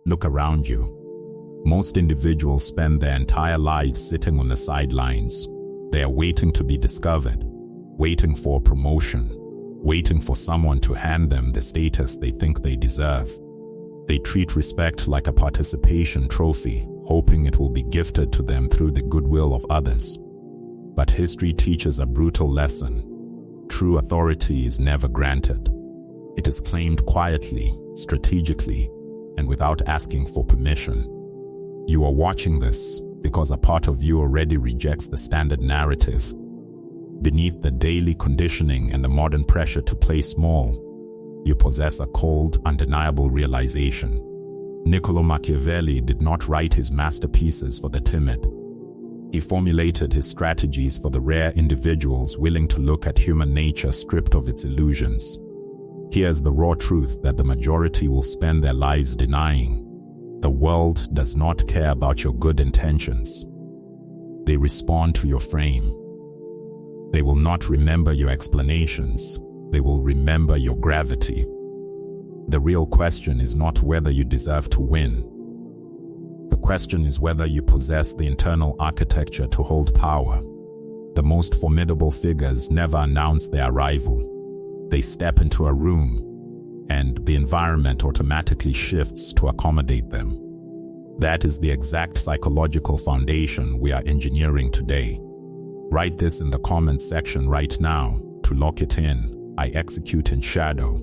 Look around you. Most individuals spend their entire lives sitting on the sidelines. They are waiting to be discovered, waiting for a promotion, waiting for someone to hand them the status they think they deserve. They treat respect like a participation trophy, hoping it will be gifted to them through the goodwill of others. But history teaches a brutal lesson. True authority is never granted. It is claimed quietly, strategically, and without asking for permission. You are watching this because a part of you already rejects the standard narrative. Beneath the daily conditioning and the modern pressure to play small, you possess a cold, undeniable realization. Niccolò Machiavelli did not write his masterpieces for the timid. He formulated his strategies for the rare individuals willing to look at human nature stripped of its illusions. Here's the raw truth that the majority will spend their lives denying. The world does not care about your good intentions. They respond to your frame. They will not remember your explanations. They will remember your gravity. The real question is not whether you deserve to win. The question is whether you possess the internal architecture to hold power. The most formidable figures never announce their arrival. They step into a room, and the environment automatically shifts to accommodate them. That is the exact psychological foundation we are engineering today. Write this in the comments section right now to lock it in. I execute in shadow.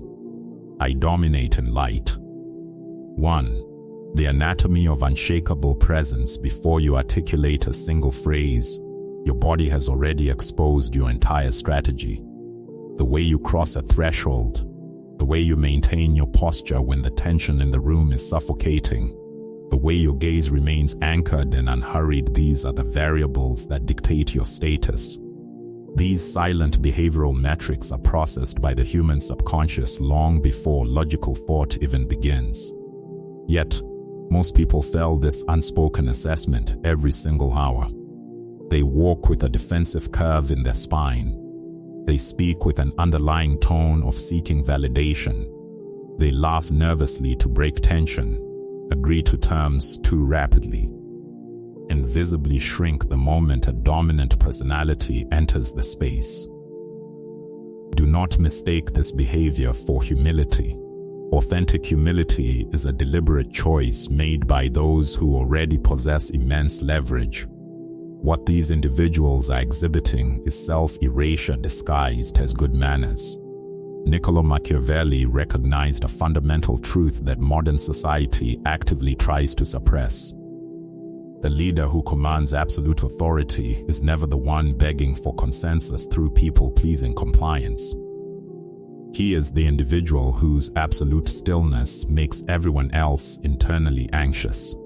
I dominate in light. 1. The anatomy of unshakable presence. Before you articulate a single phrase, your body has already exposed your entire strategy. The way you cross a threshold, the way you maintain your posture when the tension in the room is suffocating, the way your gaze remains anchored and unhurried, these are the variables that dictate your status. These silent behavioral metrics are processed by the human subconscious long before logical thought even begins. Yet, most people fail this unspoken assessment every single hour. They walk with a defensive curve in their spine. They speak with an underlying tone of seeking validation. They laugh nervously to break tension, agree to terms too rapidly, and visibly shrink the moment a dominant personality enters the space. Do not mistake this behavior for humility. Authentic humility is a deliberate choice made by those who already possess immense leverage. What these individuals are exhibiting is self-erasure disguised as good manners. Niccolò Machiavelli recognized a fundamental truth that modern society actively tries to suppress. The leader who commands absolute authority is never the one begging for consensus through people-pleasing compliance. He is the individual whose absolute stillness makes everyone else internally anxious.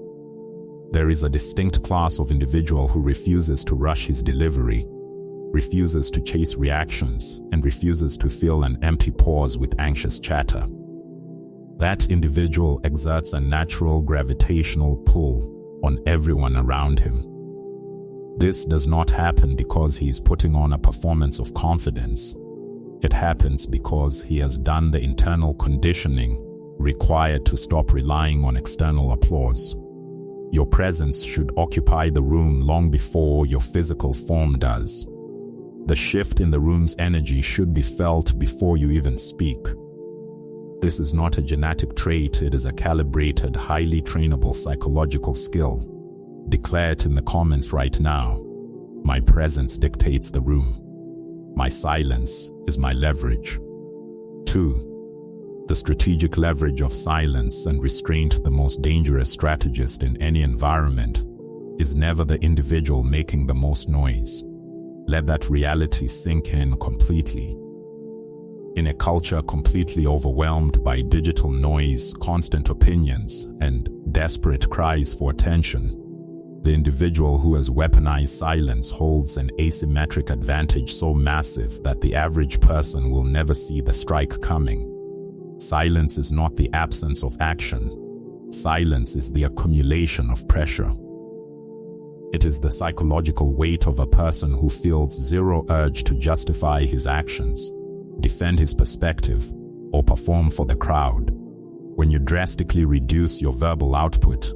There is a distinct class of individual who refuses to rush his delivery, refuses to chase reactions, and refuses to fill an empty pause with anxious chatter. That individual exerts a natural gravitational pull on everyone around him. This does not happen because he is putting on a performance of confidence. It happens because he has done the internal conditioning required to stop relying on external applause. Your presence should occupy the room long before your physical form does. The shift in the room's energy should be felt before you even speak. This is not a genetic trait, it is a calibrated, highly trainable psychological skill. Declare it in the comments right now. My presence dictates the room. My silence is my leverage. 2. The strategic leverage of silence and restraint. The most dangerous strategist in any environment is never the individual making the most noise. Let that reality sink in completely. In a culture completely overwhelmed by digital noise, constant opinions, and desperate cries for attention, the individual who has weaponized silence holds an asymmetric advantage so massive that the average person will never see the strike coming. Silence is not the absence of action. Silence is the accumulation of pressure. It is the psychological weight of a person who feels zero urge to justify his actions, defend his perspective, or perform for the crowd. When you drastically reduce your verbal output,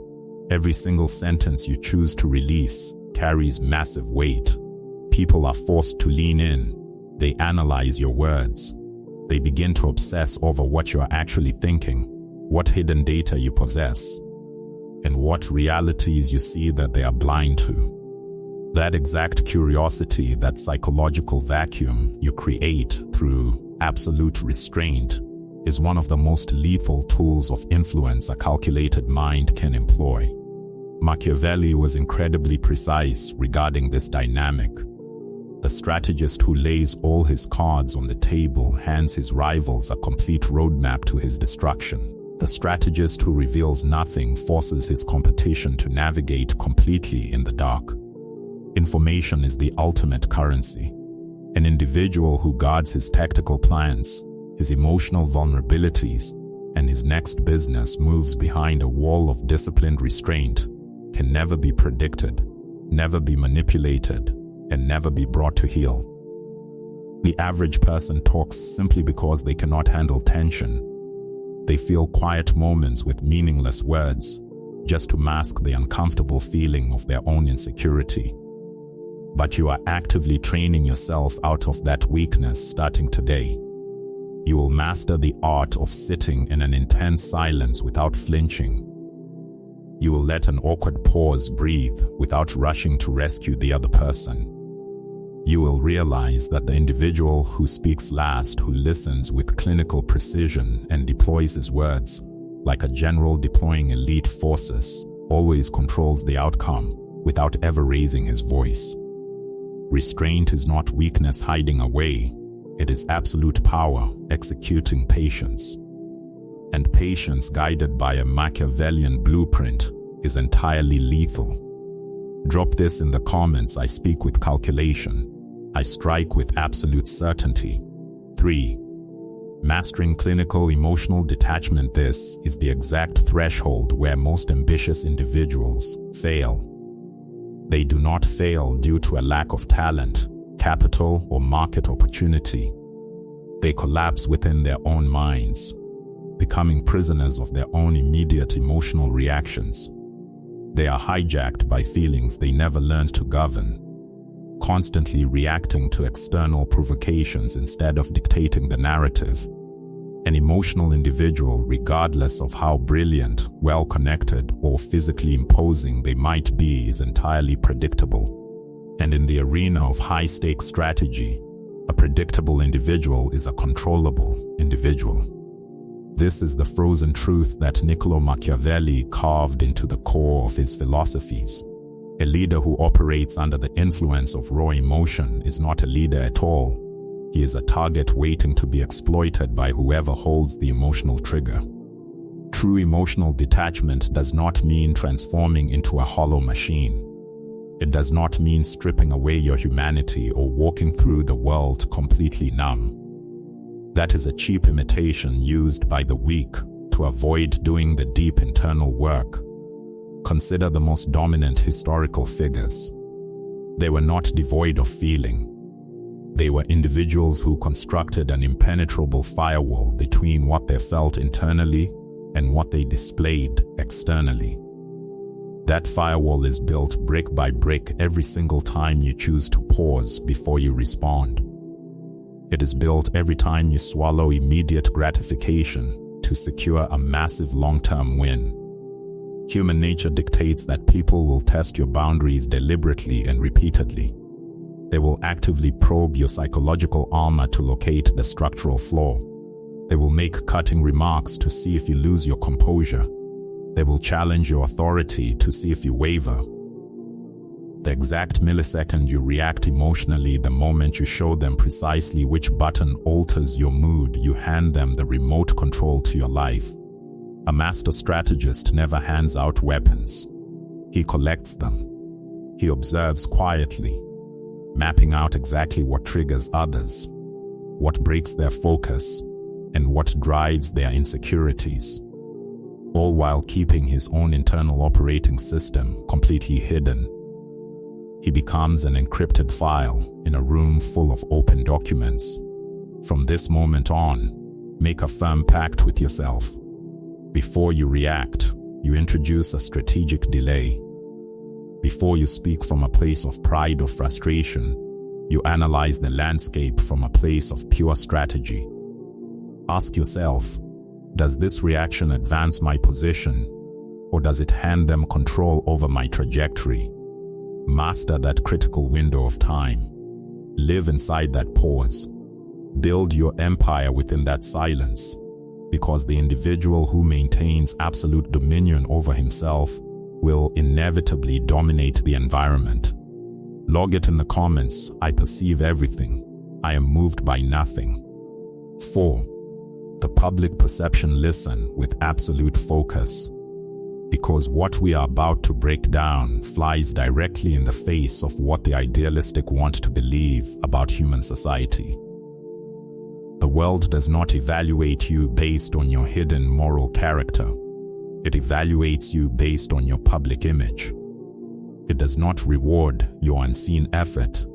every single sentence you choose to release carries massive weight. People are forced to lean in. They analyze your words. They begin to obsess over what you are actually thinking, what hidden data you possess, and what realities you see that they are blind to. That exact curiosity, that psychological vacuum you create through absolute restraint, is one of the most lethal tools of influence a calculated mind can employ. Machiavelli was incredibly precise regarding this dynamic. The strategist who lays all his cards on the table hands his rivals a complete roadmap to his destruction. The strategist who reveals nothing forces his competition to navigate completely in the dark. Information is the ultimate currency. An individual who guards his tactical plans, his emotional vulnerabilities, and his next business moves behind a wall of disciplined restraint can never be predicted, never be manipulated, and never be brought to heel. The average person talks simply because they cannot handle tension. They fill quiet moments with meaningless words, just to mask the uncomfortable feeling of their own insecurity. But you are actively training yourself out of that weakness starting today. You will master the art of sitting in an intense silence without flinching. You will let an awkward pause breathe without rushing to rescue the other person. You will realize that the individual who speaks last, who listens with clinical precision and deploys his words, like a general deploying elite forces, always controls the outcome without ever raising his voice. Restraint is not weakness hiding away. It is absolute power executing patience. And patience guided by a Machiavellian blueprint is entirely lethal. Drop this in the comments. I speak with calculation. I strike with absolute certainty. 3. Mastering clinical emotional detachment. This is the exact threshold where most ambitious individuals fail. They do not fail due to a lack of talent, capital, or market opportunity. They collapse within their own minds, becoming prisoners of their own immediate emotional reactions. They are hijacked by feelings they never learned to govern, constantly reacting to external provocations instead of dictating the narrative. An emotional individual, regardless of how brilliant, well-connected, or physically imposing they might be, is entirely predictable. And in the arena of high-stakes strategy, a predictable individual is a controllable individual. This is the frozen truth that Niccolò Machiavelli carved into the core of his philosophies. A leader who operates under the influence of raw emotion is not a leader at all. He is a target waiting to be exploited by whoever holds the emotional trigger. True emotional detachment does not mean transforming into a hollow machine. It does not mean stripping away your humanity or walking through the world completely numb. That is a cheap imitation used by the weak to avoid doing the deep internal work. Consider the most dominant historical figures. They were not devoid of feeling. They were individuals who constructed an impenetrable firewall between what they felt internally and what they displayed externally. That firewall is built brick by brick every single time you choose to pause before you respond. It is built every time you swallow immediate gratification to secure a massive long-term win. Human nature dictates that people will test your boundaries deliberately and repeatedly. They will actively probe your psychological armor to locate the structural flaw. They will make cutting remarks to see if you lose your composure. They will challenge your authority to see if you waver. The exact millisecond you react emotionally, the moment you show them precisely which button alters your mood, you hand them the remote control to your life. A master strategist never hands out weapons. He collects them. He observes quietly, mapping out exactly what triggers others, what breaks their focus, and what drives their insecurities, all while keeping his own internal operating system completely hidden. He becomes an encrypted file in a room full of open documents. From this moment on, make a firm pact with yourself. Before you react, you introduce a strategic delay. Before you speak from a place of pride or frustration, you analyze the landscape from a place of pure strategy. Ask yourself, does this reaction advance my position, or does it hand them control over my trajectory? Master that critical window of time. Live inside that pause. Build your empire within that silence, because the individual who maintains absolute dominion over himself will inevitably dominate the environment. Log it in the comments. I perceive everything. I am moved by nothing. 4. The public perception. Listen with absolute focus, because what we are about to break down flies directly in the face of what the idealistic want to believe about human society. The world does not evaluate you based on your hidden moral character. It evaluates you based on your public image. It does not reward your unseen effort.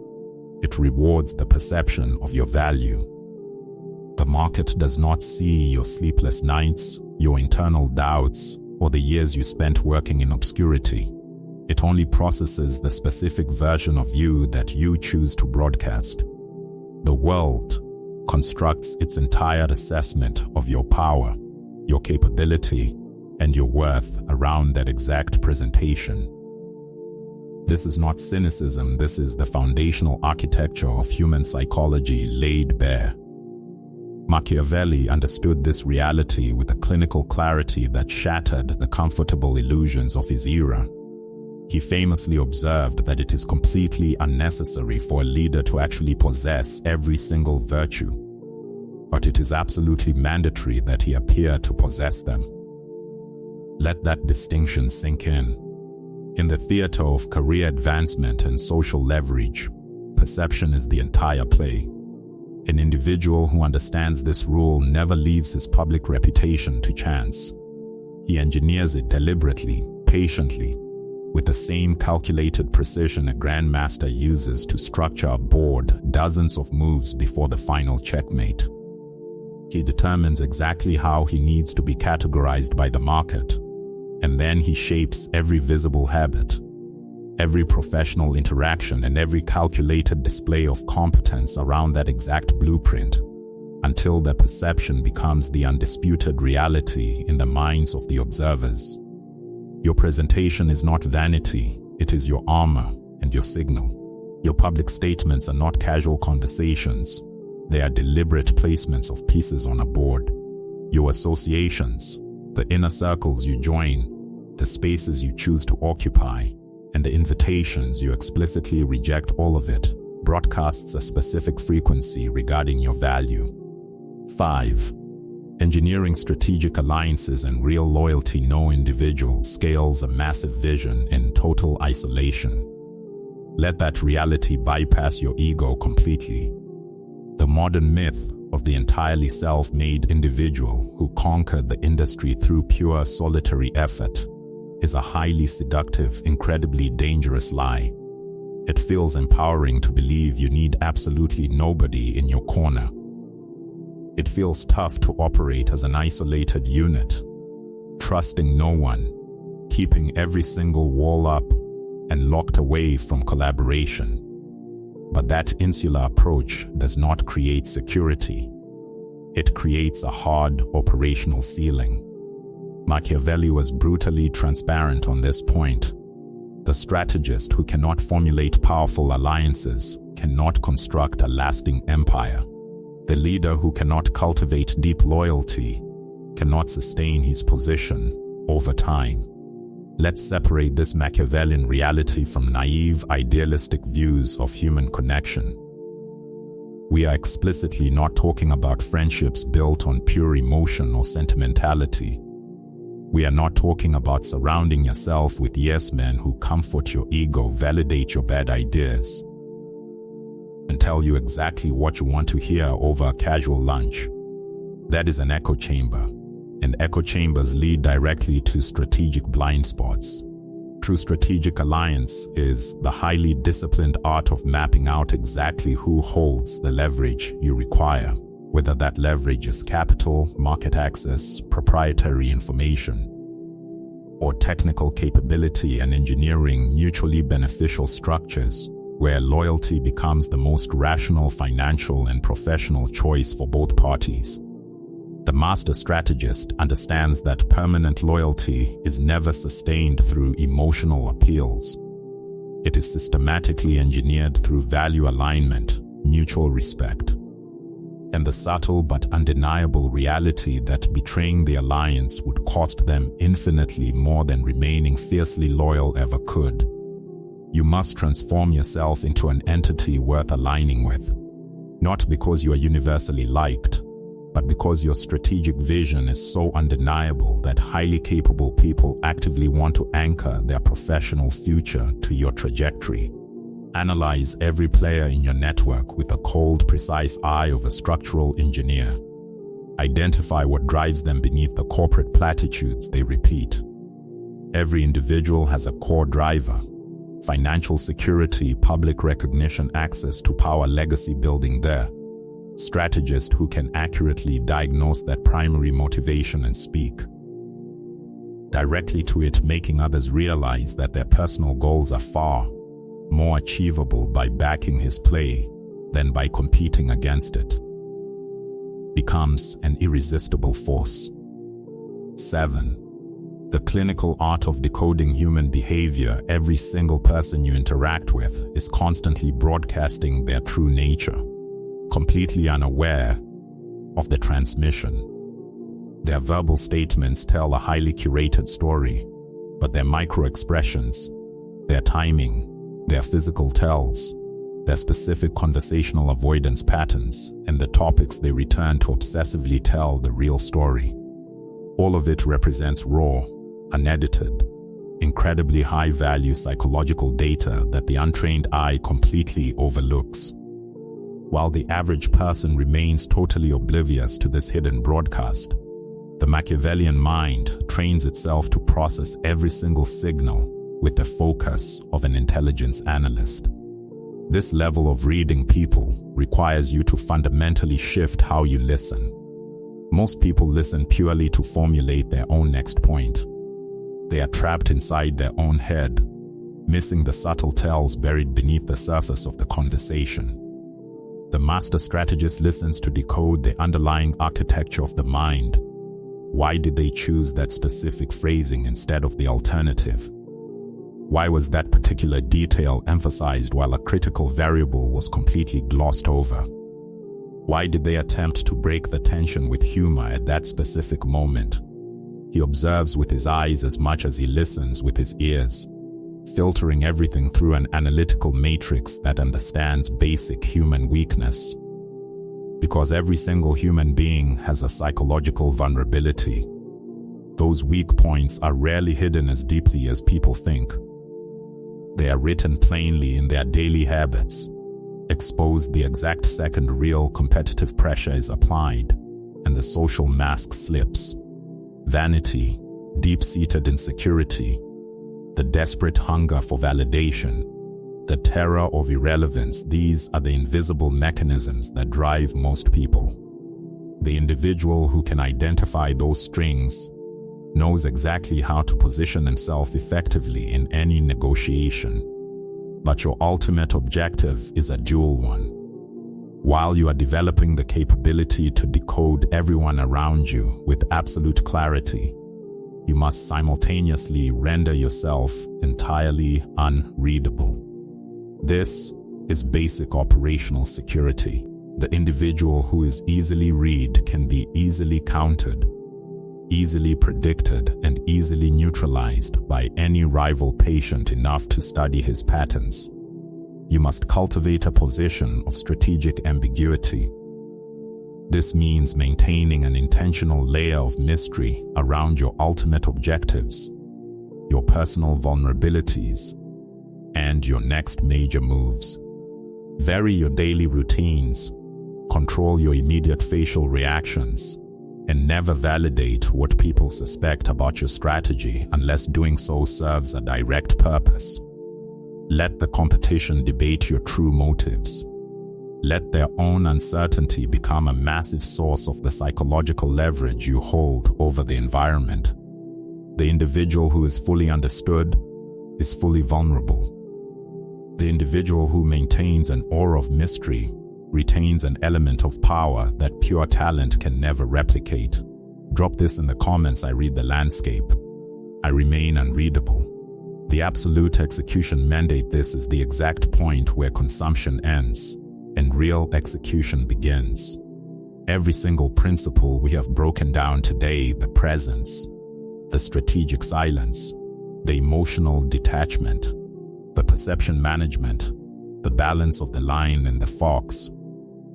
It rewards the perception of your value. The market does not see your sleepless nights, your internal doubts, or the years you spent working in obscurity. It only processes the specific version of you that you choose to broadcast. The world constructs its entire assessment of your power, your capability, and your worth around that exact presentation. This is not cynicism, this is the foundational architecture of human psychology laid bare. Machiavelli understood this reality with a clinical clarity that shattered the comfortable illusions of his era. He famously observed that it is completely unnecessary for a leader to actually possess every single virtue, but it is absolutely mandatory that he appear to possess them. Let that distinction sink in. In the theater of career advancement and social leverage, perception is the entire play. An individual who understands this rule never leaves his public reputation to chance. He engineers it deliberately, patiently, with the same calculated precision a grandmaster uses to structure a board dozens of moves before the final checkmate. He determines exactly how he needs to be categorized by the market, and then he shapes every visible habit, every professional interaction, and every calculated display of competence around that exact blueprint, until their perception becomes the undisputed reality in the minds of the observers. Your presentation is not vanity, it is your armor and your signal. Your public statements are not casual conversations, they are deliberate placements of pieces on a board. Your associations, the inner circles you join, the spaces you choose to occupy, and the invitations you explicitly reject, all of it broadcasts a specific frequency regarding your value. 5. Engineering strategic alliances and real loyalty. No individual scales a massive vision in total isolation. Let that reality bypass your ego completely. The modern myth of the entirely self-made individual who conquered the industry through pure solitary effort is a highly seductive, incredibly dangerous lie. It feels empowering to believe you need absolutely nobody in your corner. It feels tough to operate as an isolated unit, trusting no one, keeping every single wall up, and locked away from collaboration. But that insular approach does not create security. It creates a hard operational ceiling. Machiavelli was brutally transparent on this point. The strategist who cannot formulate powerful alliances cannot construct a lasting empire. The leader who cannot cultivate deep loyalty cannot sustain his position over time. Let's separate this Machiavellian reality from naive, idealistic views of human connection. We are explicitly not talking about friendships built on pure emotion or sentimentality. We are not talking about surrounding yourself with yes-men who comfort your ego, validate your bad ideas, and tell you exactly what you want to hear over a casual lunch. That is an echo chamber, and echo chambers lead directly to strategic blind spots. True strategic alliance is the highly disciplined art of mapping out exactly who holds the leverage you require whether that leverage is capital, market access, proprietary information, or technical capability and engineering mutually beneficial structures where loyalty becomes the most rational financial and professional choice for both parties. The master strategist understands that permanent loyalty is never sustained through emotional appeals. It is systematically engineered through value alignment, mutual respect, and the subtle but undeniable reality that betraying the alliance would cost them infinitely more than remaining fiercely loyal ever could. You must transform yourself into an entity worth aligning with, not because you are universally liked, but because your strategic vision is so undeniable that highly capable people actively want to anchor their professional future to your trajectory. Analyze every player in your network with the cold, precise eye of a structural engineer. Identify what drives them beneath the corporate platitudes they repeat. Every individual has a core driver: financial security, public recognition, access to power, legacy building. There. Strategist who can accurately diagnose that primary motivation and speak directly to it, making others realize that their personal goals are far more achievable by backing his play than by competing against it, becomes an irresistible force. 7. The clinical art of decoding human behavior. Every single person you interact with is constantly broadcasting their true nature, completely unaware of the transmission. Their verbal statements tell a highly curated story, but their micro-expressions, their timing, their physical tells, their specific conversational avoidance patterns, and the topics they return to obsessively tell the real story. All of it represents raw, unedited, incredibly high-value psychological data that the untrained eye completely overlooks. While the average person remains totally oblivious to this hidden broadcast, the Machiavellian mind trains itself to process every single signal with the focus of an intelligence analyst. This level of reading people requires you to fundamentally shift how you listen. Most people listen purely to formulate their own next point. They are trapped inside their own head, missing the subtle tells buried beneath the surface of the conversation. The master strategist listens to decode the underlying architecture of the mind. Why did they choose that specific phrasing instead of the alternative? Why was that particular detail emphasized while a critical variable was completely glossed over? Why did they attempt to break the tension with humor at that specific moment? He observes with his eyes as much as he listens with his ears, filtering everything through an analytical matrix that understands basic human weakness. Because every single human being has a psychological vulnerability, those weak points are rarely hidden as deeply as people think. They are written plainly in their daily habits, exposed the exact second real competitive pressure is applied, and the social mask slips. Vanity, deep-seated insecurity, the desperate hunger for validation, the terror of irrelevance, these are the invisible mechanisms that drive most people. The individual who can identify those strings knows exactly how to position himself effectively in any negotiation. But your ultimate objective is a dual one. While you are developing the capability to decode everyone around you with absolute clarity, you must simultaneously render yourself entirely unreadable. This is basic operational security. The individual who is easily read can be easily countered, easily predicted, and easily neutralized by any rival patient enough to study his patterns. You must cultivate a position of strategic ambiguity. This means maintaining an intentional layer of mystery around your ultimate objectives, your personal vulnerabilities, and your next major moves. Vary your daily routines, control your immediate facial reactions, and never validate what people suspect about your strategy unless doing so serves a direct purpose. Let the competition debate your true motives. Let their own uncertainty become a massive source of the psychological leverage you hold over the environment. The individual who is fully understood is fully vulnerable. The individual who maintains an aura of mystery retains an element of power that pure talent can never replicate. Drop this in the comments. I read the landscape. I remain unreadable. The absolute execution mandate. This is the exact point where consumption ends and real execution begins. Every single principle we have broken down today, the presence, the strategic silence, the emotional detachment, the perception management, the balance of the lion and the fox,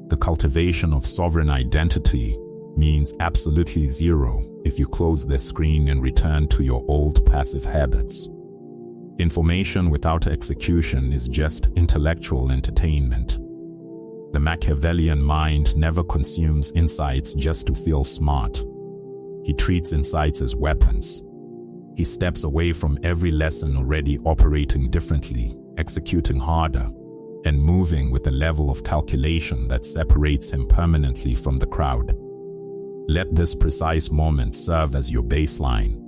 the cultivation of sovereign identity, means absolutely zero if you close this screen and return to your old passive habits. Information without execution is just intellectual entertainment. The Machiavellian mind never consumes insights just to feel smart. He treats insights as weapons. He steps away from every lesson already operating differently, executing harder, and moving with a level of calculation that separates him permanently from the crowd. Let this precise moment serve as your baseline.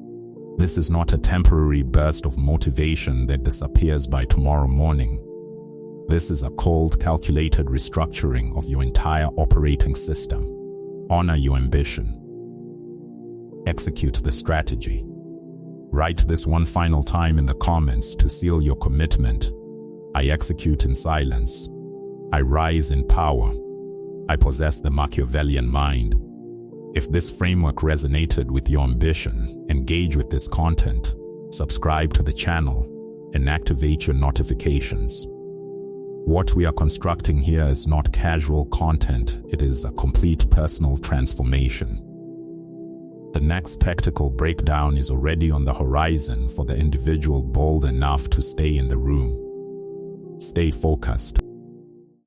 This is not a temporary burst of motivation that disappears by tomorrow morning. This is a cold, calculated restructuring of your entire operating system. Honor your ambition. Execute the strategy. Write this one final time in the comments to seal your commitment. I execute in silence. I rise in power. I possess the Machiavellian mind. If this framework resonated with your ambition, engage with this content, subscribe to the channel, and activate your notifications. What we are constructing here is not casual content, it is a complete personal transformation. The next tactical breakdown is already on the horizon for the individual bold enough to stay in the room. Stay focused.